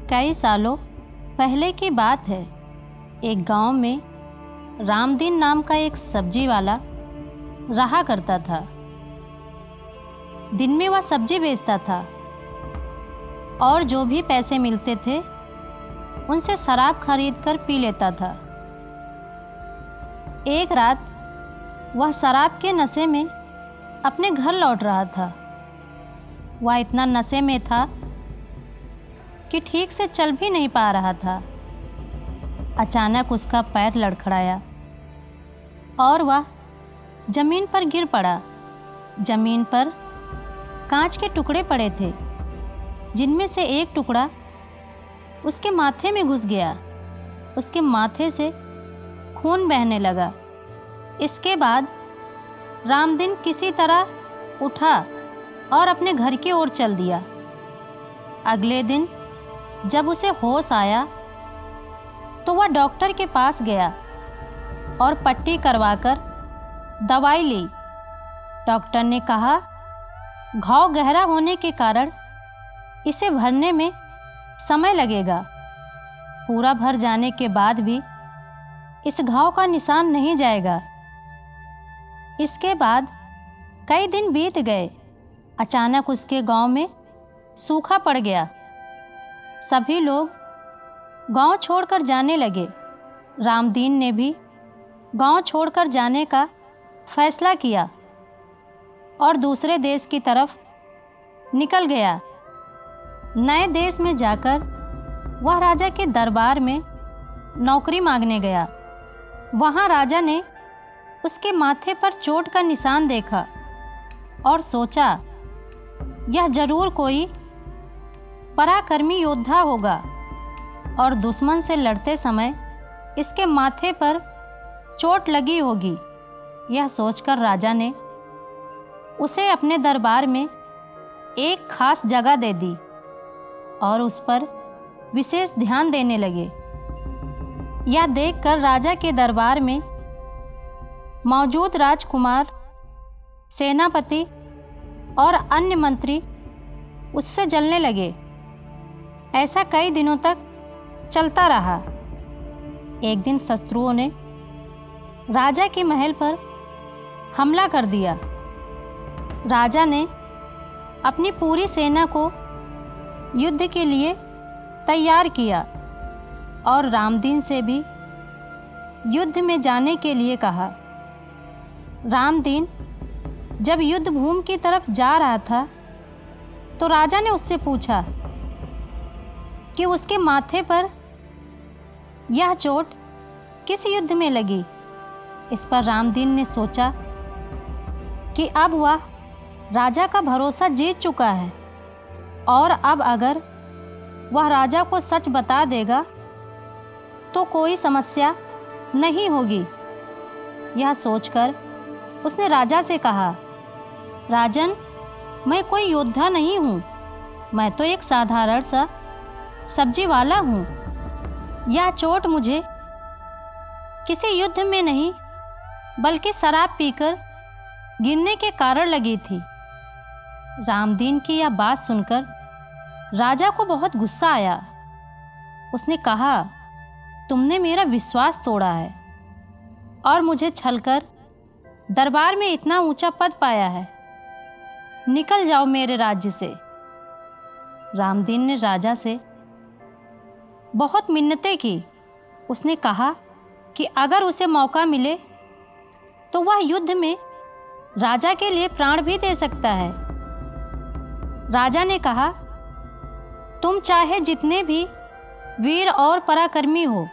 कई सालों पहले की बात है। एक गांव में रामदीन नाम का एक सब्जी वाला रहा करता था। दिन में वह सब्जी बेचता था और जो भी पैसे मिलते थे उनसे शराब खरीदकर पी लेता था। एक रात वह शराब के नशे में अपने घर लौट रहा था। वह इतना नशे में था कि ठीक से चल भी नहीं पा रहा था। अचानक उसका पैर लड़खड़ाया और वह जमीन पर गिर पड़ा। जमीन पर कांच के टुकड़े पड़े थे, जिनमें से एक टुकड़ा उसके माथे में घुस गया। उसके माथे से खून बहने लगा। इसके बाद रामदीन किसी तरह उठा और अपने घर की ओर चल दिया। अगले दिन जब उसे होश आया तो वह डॉक्टर के पास गया और पट्टी करवाकर दवाई ली। डॉक्टर ने कहा, घाव गहरा होने के कारण इसे भरने में समय लगेगा। पूरा भर जाने के बाद भी इस घाव का निशान नहीं जाएगा। इसके बाद कई दिन बीत गए। अचानक उसके गांव में सूखा पड़ गया। सभी लोग गांव छोड़कर जाने लगे। रामदीन ने भी गांव छोड़कर जाने का फैसला किया और दूसरे देश की तरफ निकल गया। नए देश में जाकर वह राजा के दरबार में नौकरी मांगने गया। वहाँ राजा ने उसके माथे पर चोट का निशान देखा और सोचा, यह जरूर कोई पराक्रमी योद्धा होगा और दुश्मन से लड़ते समय इसके माथे पर चोट लगी होगी। यह सोचकर राजा ने उसे अपने दरबार में एक खास जगह दे दी और उस पर विशेष ध्यान देने लगे। यह देखकर राजा के दरबार में मौजूद राजकुमार, सेनापति और अन्य मंत्री उससे जलने लगे। ऐसा कई दिनों तक चलता रहा। एक दिन शत्रुओं ने राजा के महल पर हमला कर दिया। राजा ने अपनी पूरी सेना को युद्ध के लिए तैयार किया और रामदीन से भी युद्ध में जाने के लिए कहा। रामदीन जब युद्ध भूमि की तरफ जा रहा था तो राजा ने उससे पूछा कि उसके माथे पर यह चोट किस युद्ध में लगी। इस पर रामदीन ने सोचा कि अब वह राजा का भरोसा जीत चुका है और अब अगर वह राजा को सच बता देगा तो कोई समस्या नहीं होगी। यह सोचकर उसने राजा से कहा, राजन, मैं कोई योद्धा नहीं हूँ। मैं तो एक साधारण सा सब्जी वाला हूँ। यह चोट मुझे किसी युद्ध में नहीं बल्कि शराब पीकर गिरने के कारण लगी थी। रामदीन की यह बात सुनकर राजा को बहुत गुस्सा आया। उसने कहा, तुमने मेरा विश्वास तोड़ा है और मुझे छलकर दरबार में इतना ऊंचा पद पाया है। निकल जाओ मेरे राज्य से। रामदीन ने राजा से बहुत मिन्नतें की। उसने कहा कि अगर उसे मौका मिले तो वह युद्ध में राजा के लिए प्राण भी दे सकता है। राजा ने कहा, तुम चाहे जितने भी वीर और पराक्रमी हो,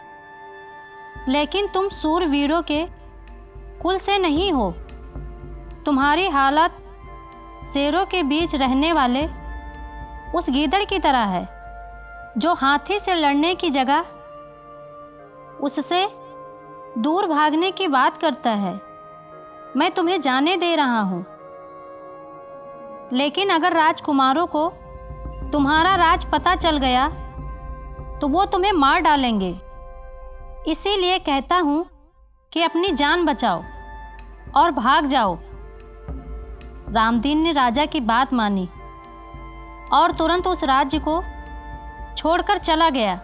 लेकिन तुम सूरवीरों के कुल से नहीं हो। तुम्हारी हालत शेरों के बीच रहने वाले उस गीदड़ की तरह है जो हाथी से लड़ने की जगह उससे दूर भागने की बात करता है। मैं तुम्हें जाने दे रहा हूँ, लेकिन अगर राजकुमारों को तुम्हारा राज पता चल गया तो वो तुम्हें मार डालेंगे। इसीलिए कहता हूँ कि अपनी जान बचाओ और भाग जाओ। रामदीन ने राजा की बात मानी और तुरंत उस राज्य को छोड़कर चला गया।